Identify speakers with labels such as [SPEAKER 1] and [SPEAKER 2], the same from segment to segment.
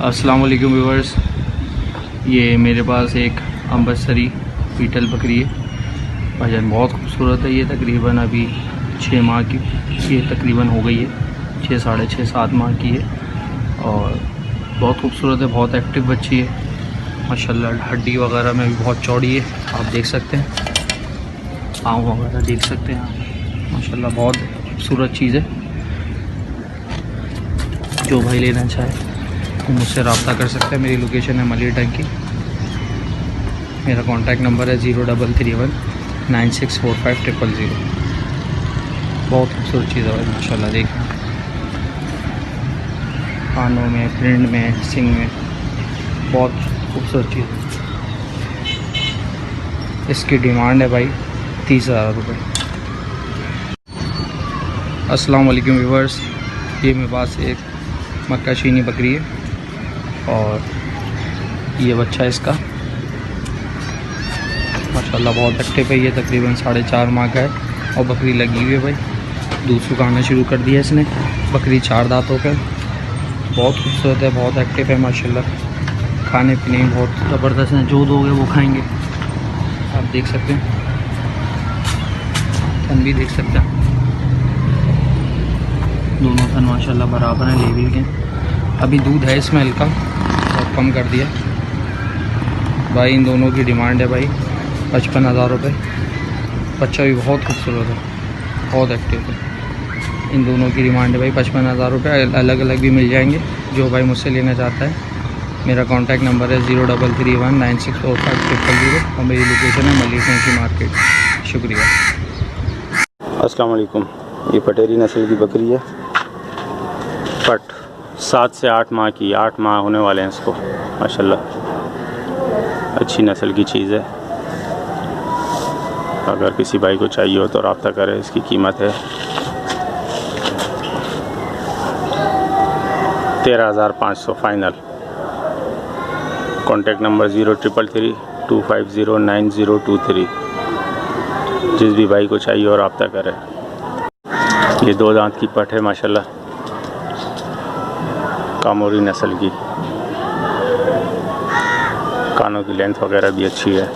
[SPEAKER 1] अस्सलाम वालेकुम व्यूअर्स, ये मेरे पास एक अम्बरसरी बीटल बकरी है भाईजान। बहुत खूबसूरत है ये। तकरीबन अभी 6 माह की ये तकरीबन हो गई है, 6 साढ़े 6 7 माह की है और बहुत खूबसूरत है। बहुत एक्टिव बच्ची है माशाल्लाह। हड्डी वगैरह में भी बहुत चौड़ी है, आप देख सकते हैं। पाँव वगैरह देख सकते हैं आप माशाल्लाह। बहुत खूबसूरत चीज़ है। जो भाई लेना चाहे वो मुझसे रब्ता कर सकते हैं। मेरी लोकेशन है मलिर टंकी। मेरा कॉन्टैक्ट नंबर है 0331 9645 000। बहुत खूबसूरत चीज़ है माशाल्लाह। देखना कानों में, प्रिंट में, सिंग में, बहुत खूबसूरत चीज़ है। इसकी डिमांड है भाई 30,000 रुपये। अस्सलाम वालेकुम व्यूअर्स, ये मेरे पास एक मक्का चीनी बकरी है और ये बच्चा इसका माशाल्लाह बहुत एक्टिव है। ये तकरीबन 4.5 माह का है और बकरी लगी हुई है भाई। दूध सुखाना शुरू कर दिया इसने। बकरी 4 दांतों पे बहुत खूबसूरत है, बहुत एक्टिव है माशाल्लाह। खाने पीने में बहुत ज़बरदस्त है। जो दोगे वो खाएंगे। आप देख सकते हैं, थन भी देख सकते हैं। दोनों थन माशाल्लाह बराबर हैं, लेवल के। अभी दूध है इसमें हल्का और कम कर दिया भाई। इन दोनों की डिमांड है भाई 55,000 रुपये। बच्चा भी बहुत खूबसूरत है, बहुत एक्टिव है। इन दोनों की डिमांड है भाई 55,000 रुपये। अलग अलग भी मिल जाएंगे जो भाई मुझसे लेना चाहता है। मेरा कॉन्टैक्ट नंबर है 0331 9645 000 और मेरी लोकेशन है मलिर टंकी मार्केट। शुक्रिया।
[SPEAKER 2] अस्सलाम वालेकुम। ये पटेरी नस्ल की बकरी है। पट 7 से 8 माह की, 8 माह होने वाले हैं इसको माशाल्लाह। अच्छी नस्ल की चीज़ है। अगर किसी भाई को चाहिए हो तो रब्ता करें। इसकी कीमत है 13,500 फ़ाइनल। Contact number 0333 250 9023। जिस भी भाई को चाहिए हो रब्ता करें। ये 2 दांत की पट है माशाल्लाह, कामोरी नस्ल की। कानों की लेंथ वगैरह भी अच्छी है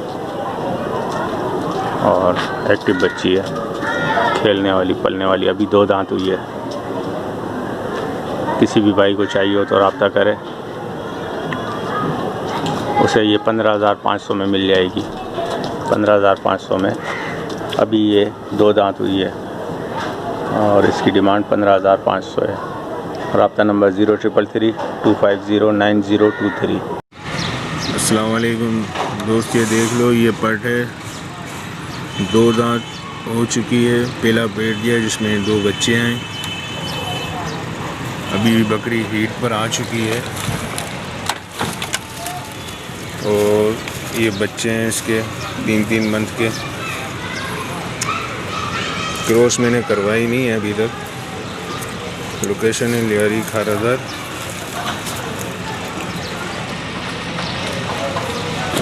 [SPEAKER 2] और एक्टिव बच्ची है, खेलने वाली, पलने वाली। अभी 2 दांत हुई है। किसी भी भाई को चाहिए हो तो रब्ता करें। उसे ये 15,500 में मिल जाएगी। 15,500 में। अभी ये 2 दांत हुई है और इसकी डिमांड 15,500 है। रब्ता नंबर 0333 250 9023।
[SPEAKER 3] अस्सलाम वालेकुम दोस्त, ये देख लो, ये पट है। 2 दांत हो चुकी है। पहला पेट दिया जिसमें 2 बच्चे हैं। अभी बकरी हीट पर आ चुकी है और ये बच्चे हैं इसके 3-3 मंथ के। क्रॉस मैंने करवाई नहीं है अभी तक। लोकेशन है लियारी खारादार।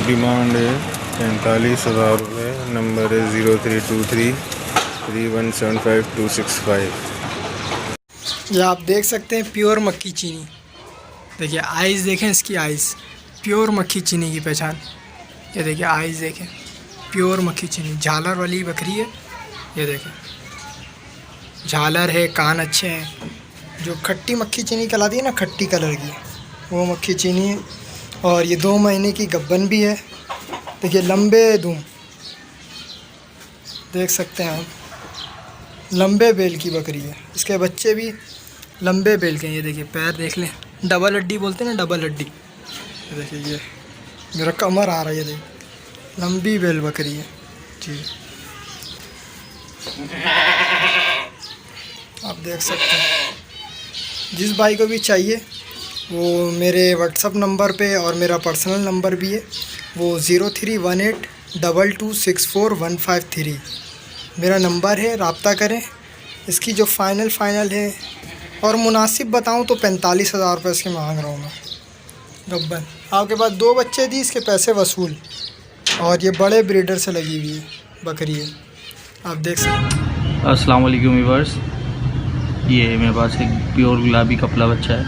[SPEAKER 3] डिमांड है 45,000 रुपये। नंबर है 0323 3175 265।
[SPEAKER 4] ये आप देख सकते हैं प्योर मक्की चीनी। देखिए आइज़ देखें इसकी, आइज़ प्योर मक्खी चीनी की पहचान। ये देखिए आइज़ देखें, प्योर मक्खी चीनी। झालर वाली बकरी है। ये देखें झालर है, कान अच्छे हैं। जो खट्टी मक्खी चीनी कहलाती है ना, खट्टी कलर की, वो मक्खी चीनी है। और ये 2 महीने की गब्बन भी है। देखिए लंबे दूम देख सकते हैं आप, लंबे बेल की बकरी है। इसके बच्चे भी लंबे बेल के हैं। ये देखिए पैर देख लें, डबल हड्डी बोलते हैं ना, डबल हड्डी। ये देखिए ये मेरा कमर आ रहा है। ये देखिए लंबी बेल बकरी है जी, आप देख सकते हैं। जिस भाई को भी चाहिए वो मेरे व्हाट्सअप नंबर पे, और मेरा पर्सनल नंबर भी है, वो 0318 2264 मेरा नंबर है। रब्ता करें। इसकी जो फ़ाइनल है और मुनासिब बताऊं तो 45,000 रुपये इसके मांग रहा हूँ मैं। गब्बन आपके पास 2 बच्चे दी, इसके पैसे वसूल। और ये बड़े ब्रीडर से लगी हुई है बकरी है, आप देख सकते हैं।
[SPEAKER 1] अस्सलाम वालेकुम व्यूअर्स, ये मेरे पास एक प्योर गुलाबी कपला बच्चा है।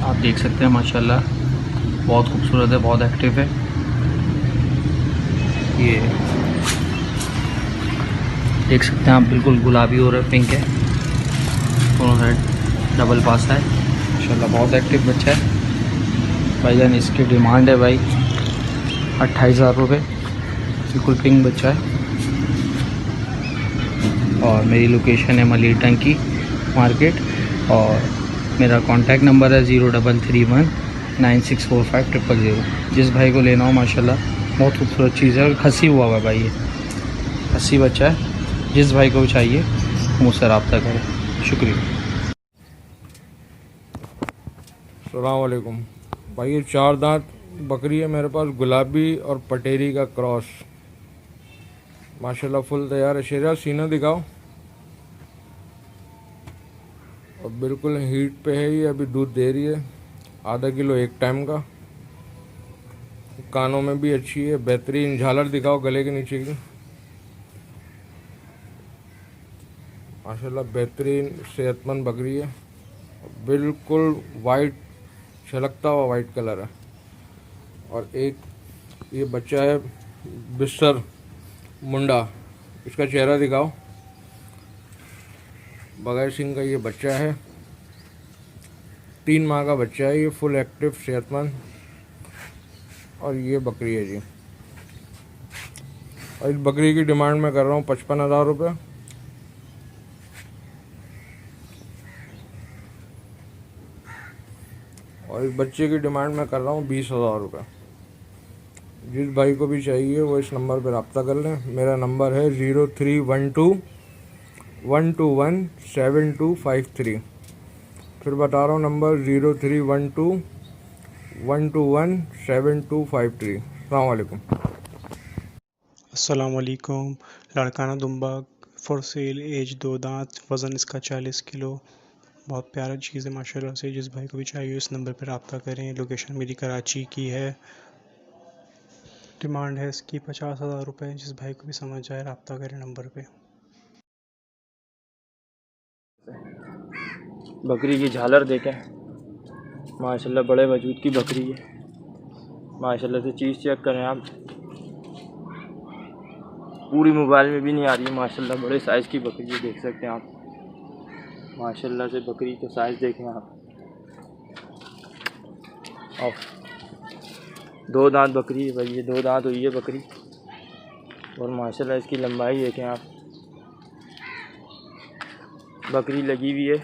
[SPEAKER 1] आप देख सकते हैं माशाल्लाह बहुत खूबसूरत है, बहुत एक्टिव है। ये देख सकते हैं आप, बिल्कुल गुलाबी और पिंक है, दोनों साइड डबल पास है माशाल्लाह, बहुत एक्टिव बच्चा है भाईजान। इसकी डिमांड है भाई 28,000 रुपये, बिल्कुल पिंक बच्चा है। और मेरी लोकेशन है मलिर टंकी मार्केट, और मेरा कॉन्टैक्ट नंबर है 0331 9645 000। जिस भाई को लेना हो माशाल्लाह बहुत खूबसूरत चीज़ है, और खसी हुआ हुआ भाई, ये खसी बच्चा है। जिस भाई को चाहिए मुझसे रब्ता करें। शुक्रिया।
[SPEAKER 3] अस्सलाम वालेकुम भाई, ये 4 दांत बकरी है मेरे पास, गुलाबी और पटेरी का क्रॉस, माशाल्लाह फुल तैयार है। शेरा सीना दिखाओ, और बिल्कुल हीट पे है ये, अभी दूध दे रही है, आधा किलो एक टाइम का। कानों में भी अच्छी है, बेहतरीन। झालर दिखाओ गले के नीचे की, माशाल्लाह बेहतरीन सेहतमंद बकरी है, बिल्कुल वाइट छलकता हुआ वाइट कलर है। और एक ये बच्चा है बिस्तर मुंडा, इसका चेहरा दिखाओ, बगैर सिंह का ये बच्चा है, 3 माह का बच्चा है ये, फुल एक्टिव सेहतमंद। और ये बकरी है जी, और इस बकरी की डिमांड मैं कर रहा हूँ 55,000 रुपये। और इस बच्चे की डिमांड मैं कर रहा हूँ 20,000 रुपये। जिस भाई को भी चाहिए वो इस नंबर पर रब्ता कर लें। मेरा नंबर है 0312 121 7253। फिर बता रहा हूँ नंबर 0312 121 7253। अस्सलाम वालेकुम।
[SPEAKER 5] अस्सलाम वालेकुम। लड़काना दुम्बा फॉर सेल, एज 2 दांत, वज़न इसका 40 किलो, बहुत प्यारा चीज़ है माशाल्लाह से। जिस भाई को भी चाहिए इस नंबर पर रब्ता करें। लोकेशन मेरी कराची की है, डिमांड है इसकी 50,000 रुपये। जिस भाई को भी समझ आए रब्ता करें नंबर पे।
[SPEAKER 1] बकरी की झालर देखें माशाल्लाह, बड़े वजूद की बकरी है माशाल्लाह से। चीज़ चेक करें आप, पूरी मोबाइल में भी नहीं आ रही है माशाल्लाह, बड़े साइज़ की बकरी है, देख सकते हैं आप माशाल्लाह से। बकरी का साइज़ देखें आप, और 2 दांत बकरी है भाई, ये 2 दांत हुई है बकरी। और माशाल्लाह इसकी लंबाई देखें आप, बकरी लगी हुई है,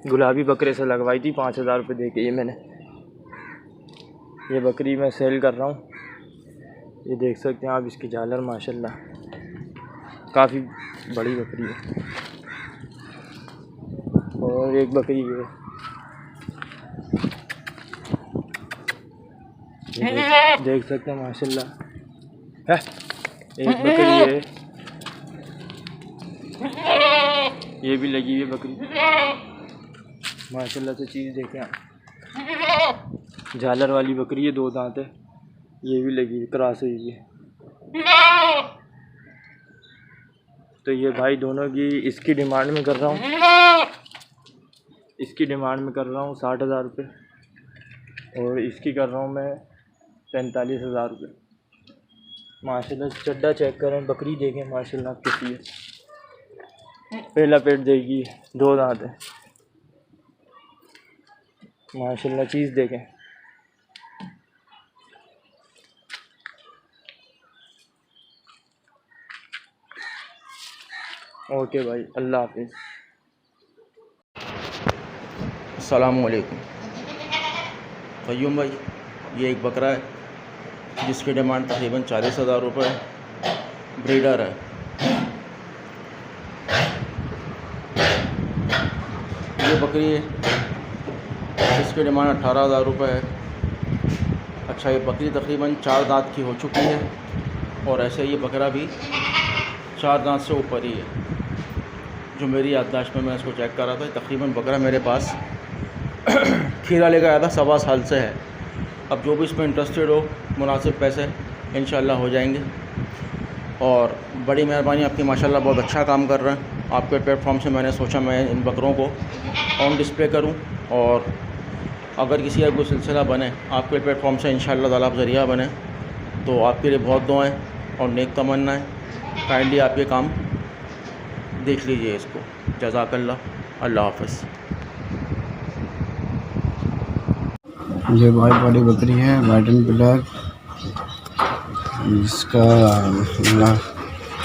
[SPEAKER 1] गुलाबी बकरे से लगवाई थी 5,000 रुपये दे के। ये मैंने ये बकरी मैं सेल कर रहा हूँ, ये देख सकते हैं आप इसकी झालर माशाल्लाह, काफ़ी बड़ी बकरी है। और एक बकरी है, देख सकते हैं माशाल्लाह है। एक बकरी है, ये भी लगी हुई है बकरी माशाल्लाह से। चीज़ देखें आप, झालर वाली बकरी है, 2 दांत है, ये भी लगी है, क्रॉस हुई है। तो ये भाई दोनों की इसकी डिमांड में कर रहा हूँ, इसकी डिमांड में कर रहा हूँ 60,000 रुपये, और इसकी कर रहा हूँ मैं 45,000 रुपये माशाल्लाह। चड्डा चेक करें, बकरी देखें माशाल्लाह कैसी है, पहला पेट देगी, 2 दांत है माशाल्लाह। चीज़ देखें, ओके भाई, अल्लाह हाफिज़।
[SPEAKER 6] अस्सलाम वालेकुम। क़य्यूम भाई, ये एक बकरा है जिसकी डिमांड तकरीबन 40,000 रुपये है, ब्रीडर है। ये बकरी है, इसकी डिमांड 18,000 रुपये है। अच्छा, ये बकरी तकरीबन 4 दांत की हो चुकी है, और ऐसे ये बकरा भी 4 दांत से ऊपर ही है। जो मेरी याददाश्त में मैं इसको चेक कर रहा था, तकरीबन बकरा मेरे पास खीरा लेकर आया था, 1.25 साल से है। अब जो भी इसमें इंटरेस्टेड हो, मुनासिब पैसे इंशाल्लाह हो जाएंगे। और बड़ी मेहरबानी आपकी, माशाल्लाह बहुत अच्छा काम कर रहे हैं। आपके प्लेटफॉर्म से मैंने सोचा मैं इन बकरों को ऑन डिस्प्ले करूं, और अगर किसी का कोई सिलसिला बने, आपके प्लेटफॉर्म से इंशाअल्लाह ताला आप ज़रिया बने, तो आपके लिए बहुत दुआएं और नेक तमन्नाएं। काइंडली आप ये काम देख लीजिए इसको। जज़ाकल्लाह, अल्लाह हाफ़िज़।
[SPEAKER 7] ये भाई बड़ी बकरी है, वाइट एंड ब्लैक। इसका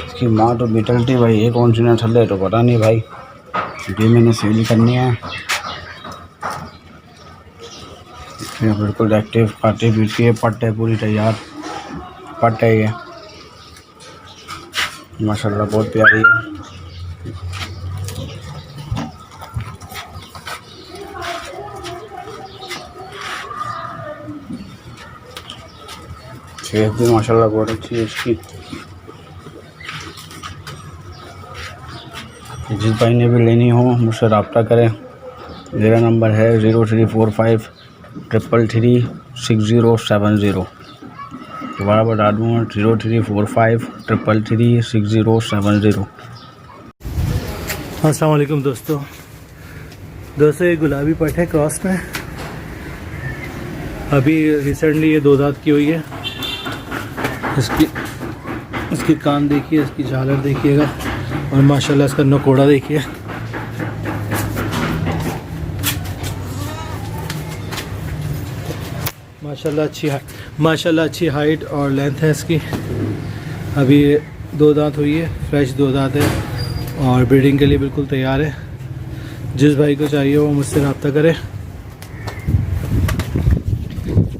[SPEAKER 7] इसकी माँ तो बिटल थी भाई, ये कौन सी नस्ल है तो पता नहीं भाई। ये मैंने सेल करनी है। ये बिल्कुल एक्टिव, खाती पीती है, पट है पूरी तैयार, पट है ये माशाल्लाह, बहुत प्यारी है। सेहत भी माशाल्लाह बहुत अच्छी है इसकी। जिस भाई ने भी लेनी हो मुझसे रब्ता करें। मेरा नंबर है 0345333670। दोबारा बता दूँ 0345333670।
[SPEAKER 8] अस्सलाम वालेकुम दोस्तों ये गुलाबी पट है क्रॉस में। अभी रिसेंटली ये 2 दांत की हुई है। इसकी कान देखिए, इसकी झालर देखिएगा, और माशाल्लाह इसका नकोड़ा देखिए। माशाल्लाह अच्छी हाइट और लेंथ है इसकी। अभी 2 दांत हुई है, फ्रेश 2 दांत है और ब्रीडिंग के लिए बिल्कुल तैयार है। जिस भाई को चाहिए वो मुझसे रब्ता करे।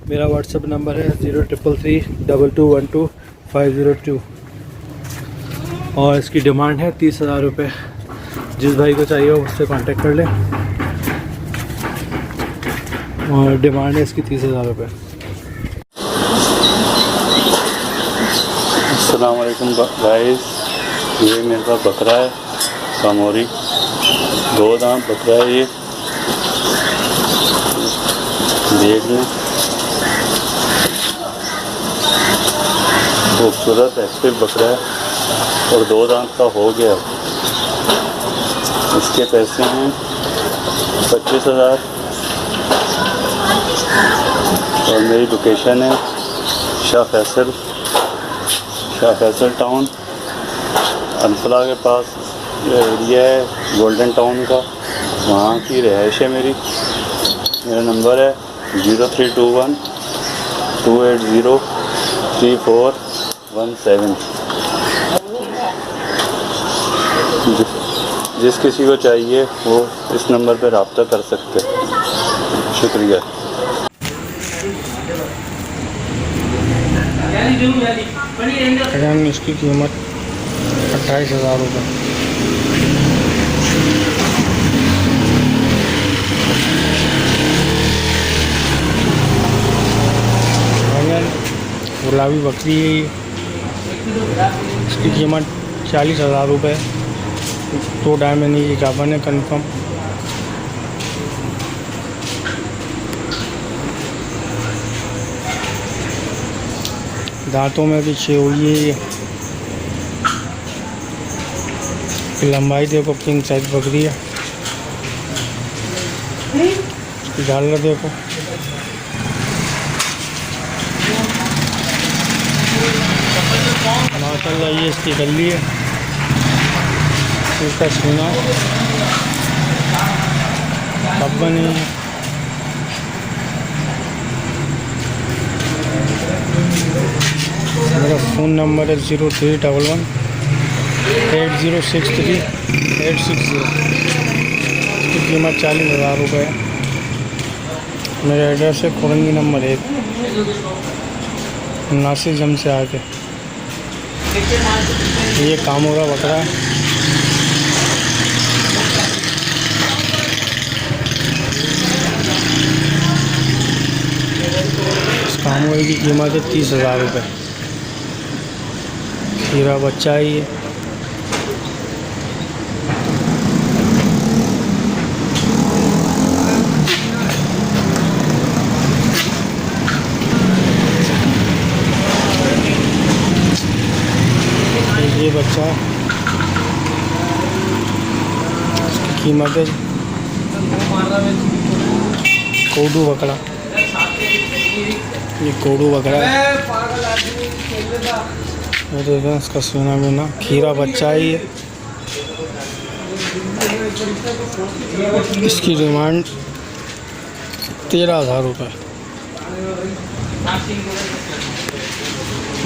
[SPEAKER 8] मेरा व्हाट्सअप नंबर है 03332212 और इसकी डिमांड है 30,000 रुपये। जिस भाई को चाहिए वो मुझसे कांटेक्ट कर ले, और डिमांड है इसकी 30,000 रुपये।
[SPEAKER 2] अस्सलाम वालेकुम गाइस, ये मेरे पास बकरा है कामोरी, 2 दांत बकरा है। ये देख लें, खूबसूरत एक्टिव बकरा है और 2 दांत का हो गया। इसके पैसे हैं 25,000 और मेरी लोकेशन है शाह फैसल टाउन, अनफला के पास एरिया है गोल्डन टाउन का, वहाँ की रहाइश है मेरी। मेरा नंबर है 0321280317। जिस किसी को चाहिए वो इस नंबर पर रब्ता कर सकते हैं। शुक्रिया।
[SPEAKER 3] इसकी कीमत 28,000 रुपये। गुलाबी बकरी है ये, इसकी कीमत 40,000 रुपये। 2 डायमंड की गाभन है कन्फर्म। दांतों में भी 6 हुई है ये। लंबाई देखो, किंग साइज बकरी है। झालर देखो, माशाल्लाह ये इसकी गली है। इसका सीना कब्बन है। मेरा फ़ोन नंबर है 0311806380। इसकी कीमत 40,000 रुपये है। मेरा एड्रेस है खुरंगी नंबर 1, नासिर जम से आके। ये कामोरा बकरा है। इस कामोरे की कीमत है 30,000 रुपये। हीरा बच्चा है ये। ये बच्चा है, इसकी कीमत है
[SPEAKER 4] कोडू बकरा, ये कोडू बकरा है। ये देखें इसका सीना मीना, खीरा बच्चा ही है। इसकी डिमांड 13,000 रुपये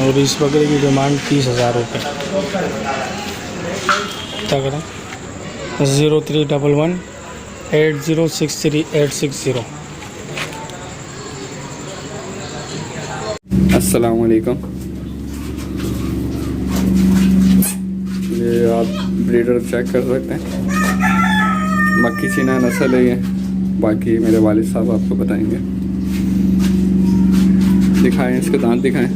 [SPEAKER 4] और इस बकरे की डिमांड 30,000 रुपये। क्या करें? 0311 8063
[SPEAKER 9] अस्सलाम वालेकुम। ये आप ब्रीडर चेक कर सकते हैं, मक्खी चीना नस्ल है ये। बाकी मेरे वालिद साहब आपको बताएंगे। दिखाएं, इसके दांत दिखाएं।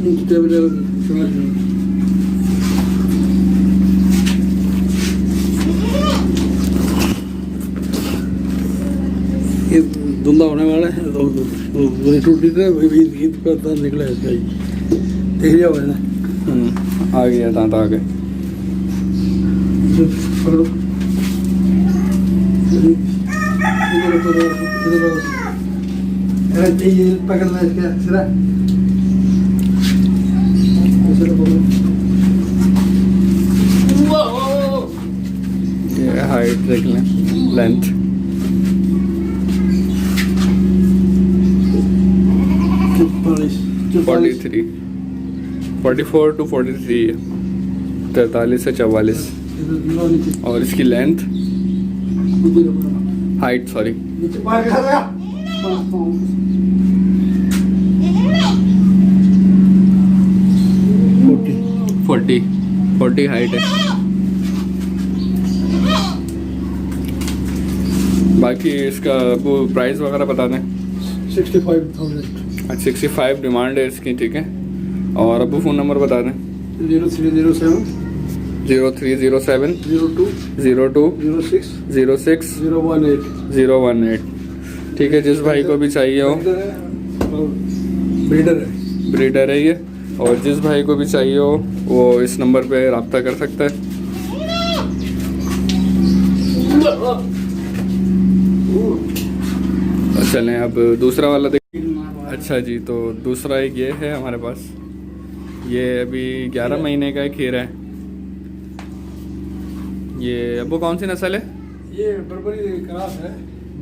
[SPEAKER 7] ये धुंधा होने वाला है तो टूटी ईद का दांत निकला है इसका, देख लिया हुआ है ना।
[SPEAKER 9] आ गया दांत, आ गए।
[SPEAKER 7] पकड़ो, पकड़ना इसका सिरा,
[SPEAKER 9] ये हाइट देख लें, लेंथ। 44 to 43 है, 43 से 44। और इसकी लेंथ, हाइट सॉरी, 40 हाइट है। बाकी इसका वो प्राइस वगैरह बता दें।
[SPEAKER 7] 65,000।
[SPEAKER 9] 65 डिमांड है इसकी, ठीक है। और अबू फ़ोन नंबर बता दें।
[SPEAKER 7] 0307
[SPEAKER 9] 0307
[SPEAKER 7] 02
[SPEAKER 9] 02
[SPEAKER 7] 06
[SPEAKER 9] 06 018। ठीक है, जिस भाई को भी चाहिए हो, ब्रीडर है ये, और जिस भाई को भी चाहिए हो वो इस नंबर पे रब्ता कर सकता है। चलें अब दूसरा वाला देख। अच्छा जी, तो दूसरा एक ये है हमारे पास। ये अभी 11 महीने का एक खीरा है। ये अबू कौन सी नस्ल है?
[SPEAKER 7] ये बर्बरी क्रॉस है,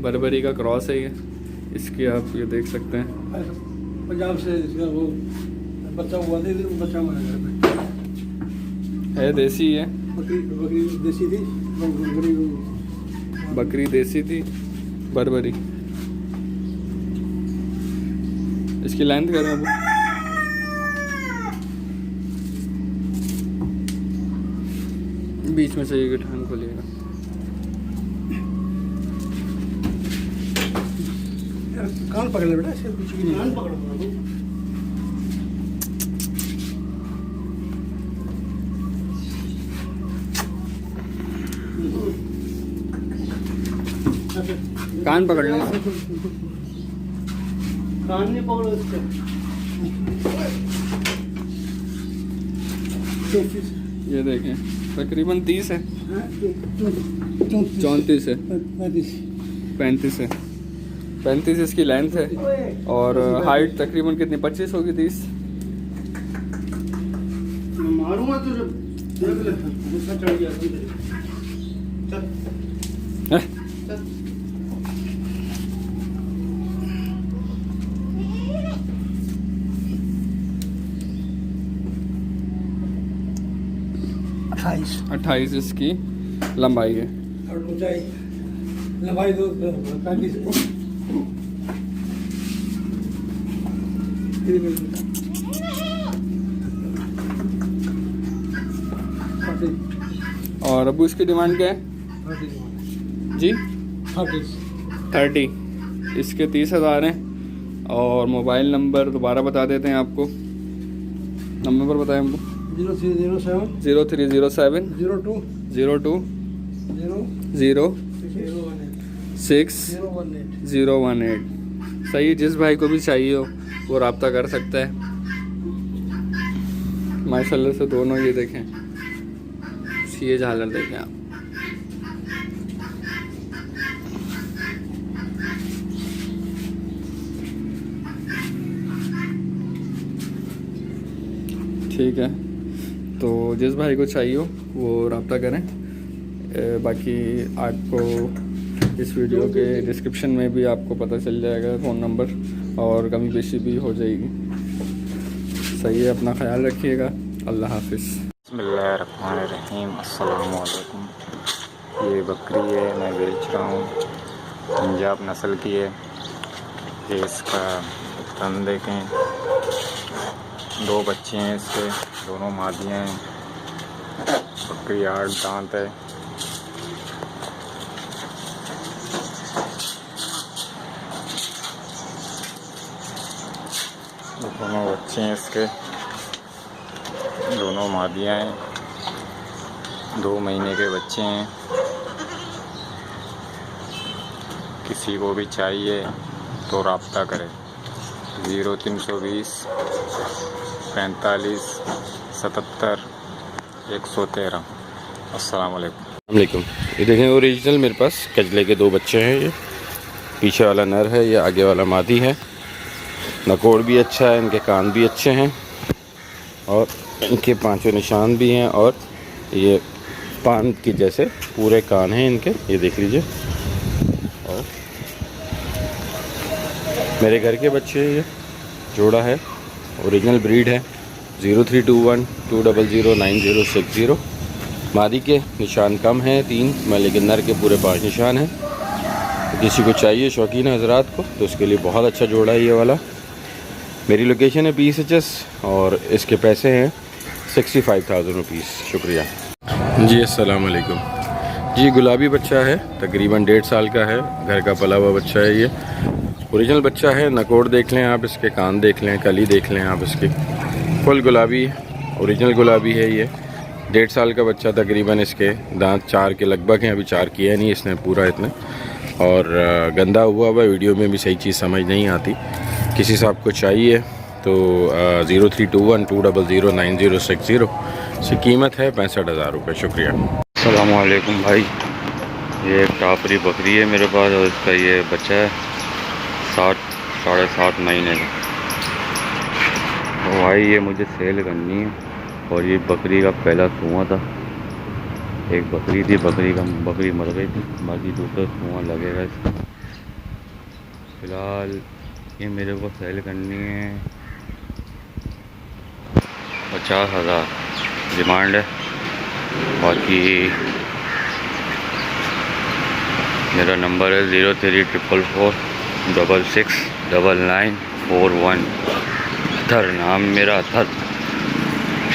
[SPEAKER 9] बर्बरी का क्रॉस है ये। इसकी आप ये देख सकते हैं,
[SPEAKER 7] पंजाब से इसका वो बच्चा हुआ था, बच्चा हमारे घर में
[SPEAKER 9] है, देसी है।
[SPEAKER 7] बकरी देसी थी,
[SPEAKER 9] बकरी देसी थी, बर्बरी। इसकी लेंथ करें अबू। बीच में से ये गठान खोलिएगा।
[SPEAKER 7] कान पकड़ ले बेटा, इसके पीछे की कान पकड़ो।
[SPEAKER 9] कान पकड़ लें,
[SPEAKER 7] कान नहीं पकड़ो इसके।
[SPEAKER 9] ये देखें तकरीबन 30 है, 34 है, 35 है। 35 इसकी लेंथ है और हाइट तकरीबन कितनी 25 होगी, 30।
[SPEAKER 7] मारूंगा तुझे, गुस्सा चढ़ गया। चल
[SPEAKER 9] हैं?
[SPEAKER 7] अट्ठाईस
[SPEAKER 9] 28 इसकी लंबाई है।
[SPEAKER 7] और ऊंचाई लंबाई 35।
[SPEAKER 9] और अबू इसकी डिमांड क्या है जी? 30। इसके 30,000 हैं। और मोबाइल नंबर दोबारा बता देते हैं आपको, नंबर बताएं हमको।
[SPEAKER 7] 0307
[SPEAKER 9] 0307
[SPEAKER 7] 02
[SPEAKER 9] 02
[SPEAKER 7] 0
[SPEAKER 9] 06 018। सही, जिस भाई को भी चाहिए हो वो रब्ता कर सकता है। माशाल्लाह से दोनों ये देखें, ये झालर देखें आप। ठीक है, तो जिस भाई को चाहिए हो वो रब्ता करें। बाकी आपको इस वीडियो के डिस्क्रिप्शन में भी आपको पता चल जाएगा फ़ोन नंबर, और कमी पेशी भी हो जाएगी। सही है, अपना ख्याल रखिएगा। अल्लाह हाफिज़।
[SPEAKER 2] बिस्मिल्लाहिर्रहमानिर्रहीम। अस्सलाम वालेकुम। ये बकरी है, मैं बेच रहा हूँ, पंजाब नस्ल की है। ये इसका तन देखें, 2 बच्चे हैं इसके, दोनों मादियाँ हैं। बकरी 8 दांत है। दोनों बच्चे हैं इसके, दोनों मादियाँ हैं, 2 महीने के बच्चे हैं। किसी को भी चाहिए तो रब्ता करें 0320 45 77 113। अस्सलाम वालेकुम। ये देखें ओरिजिनल मेरे पास कजले के 2 बच्चे हैं। ये पीछे वाला नर है, ये आगे वाला मादी है। नकोड़ भी अच्छा है, इनके कान भी अच्छे हैं और इनके 5 निशान भी हैं, और ये पान की जैसे पूरे कान हैं इनके, ये देख लीजिए। और मेरे घर के बच्चे हैं, ये जोड़ा है, ओरिजिनल ब्रीड है। 0321 200 9060। मादी के निशान कम हैं 3, लेकिन नर के पूरे 5 निशान हैं। तो किसी को चाहिए शौकीन हजरात को तो उसके लिए बहुत अच्छा जोड़ा है ये वाला। मेरी लोकेशन है PSHS और इसके पैसे हैं 65,000 रुपीज़। शुक्रिया जी। अस्सलाम वालेकुम जी। गुलाबी बच्चा है, तकरीबन 1.5 साल का है, घर का पला हुआ बच्चा है। ये ओरिजिनल बच्चा है। नकोड़ देख लें आप, इसके कान देख लें, कली देख लें आप इसकी, फुल गुलाबी, ओरिजिनल गुलाबी है ये। 1.5 साल का बच्चा, तकरीबन इसके दांत 4 के लगभग हैं, अभी 4 किया नहीं इसने पूरा इतने, और गंदा हुआ हुआ, वीडियो में भी सही चीज़ समझ नहीं आती। किसी साहब को चाहिए तो 0321 200 9060 इसकी कीमत है 65,000 रुपये। शुक्रिया। अस्सलाम वालेकुम भाई। ये एक टापरी बकरी है मेरे पास, और इसका ये बच्चा है 7 साढ़े 7 महीने का। तो भाई ये मुझे सेल करनी है, और ये बकरी का पहला सूआ था। एक बकरी थी, बकरी मर गई थी, बाकी दूसरा सूआ लगेगा इसका। फ़िलहाल ये मेरे को सेल करनी है 50,000 डिमांड है। बाकी मेरा नंबर है 0344 66 9941। अथर नाम मेरा, अथर,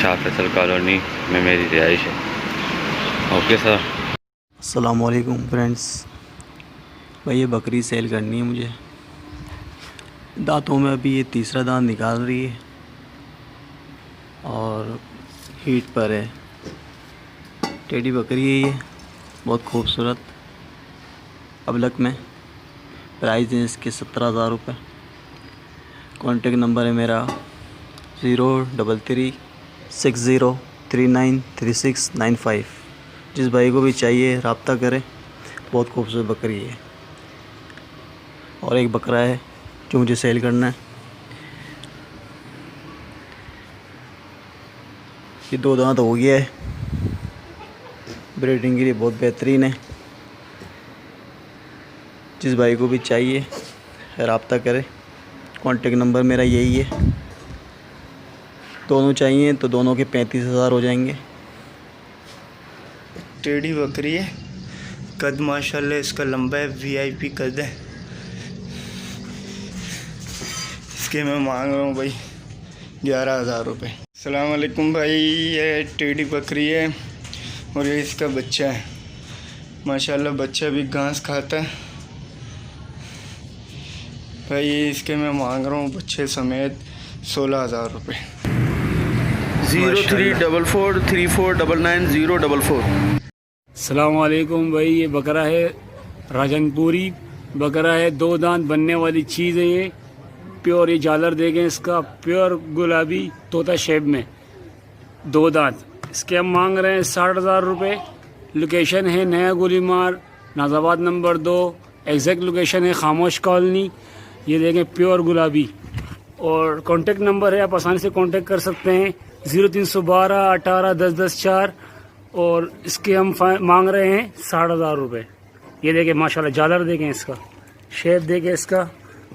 [SPEAKER 2] शाह फैसल कॉलोनी में मेरी रिहाइश है। Okay sir.
[SPEAKER 10] अस्सलाम वालेकुम फ्रेंड्स। भाई ये बकरी सेल करनी है मुझे। दांतों में अभी ये तीसरा दांत निकाल रही है और हीट पर है। टेडी बकरी है ये, बहुत खूबसूरत, अबलक में। प्राइस है इसके 17,000 रुपये। कॉन्टेक्ट नंबर है मेरा 033 60 39 3695। जिस भाई को भी चाहिए रब्ता करें। बहुत खूबसूरत बकरी है। और एक बकरा है जो मुझे सेल करना है। ये 2 दांत हो गया है, ब्रीडिंग के लिए बहुत बेहतरीन है। जिस भाई को भी चाहिए रब्ता करें। कॉन्टेक्ट नंबर मेरा यही है। दोनों चाहिए तो दोनों के 35,000 हो जाएंगे।
[SPEAKER 11] टेढ़ी बकरी है, कद माशाल्लाह इसका लंबा है, VIP कद है। इसके मैं मांग रहा हूँ भाई 11,000 रुपये। अस्सलाम वालेकुम भाई। ये टेढ़ी बकरी है और ये इसका बच्चा है। माशाल्लाह बच्चा भी घास खाता है भाई। इसके मैं मांग रहा हूँ बच्चे समेत 16,000 रुपये।
[SPEAKER 12] 0344 3499 044।
[SPEAKER 13] अस्सलाम वालेकुम भाई। ये बकरा है राजनपुरी बकरा है, 2 दांत बनने वाली चीज़ है ये। प्योर, ये झालर देखें इसका, प्योर गुलाबी तोता शेप में 2 दांत। इसके हम मांग रहे हैं 60,000 रुपये। लोकेशन है नया गोलीमार, नाजाबाद नंबर 2। एग्जैक्ट लोकेशन है खामोश कॉलोनी। ये देखें प्योर गुलाबी। और कांटेक्ट नंबर है, आप आसानी से कांटेक्ट कर सकते हैं 0312 18 10 10 4 और इसके हम मांग रहे हैं 60,000 रुपये। ये देखें माशाल्लाह, झालर देखें इसका, शेप देखें इसका,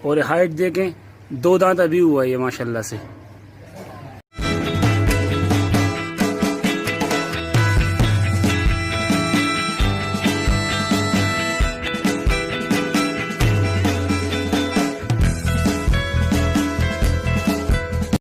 [SPEAKER 13] और हाइट देखें, 2 दांत अभी हुआ है ये माशाल्लाह से।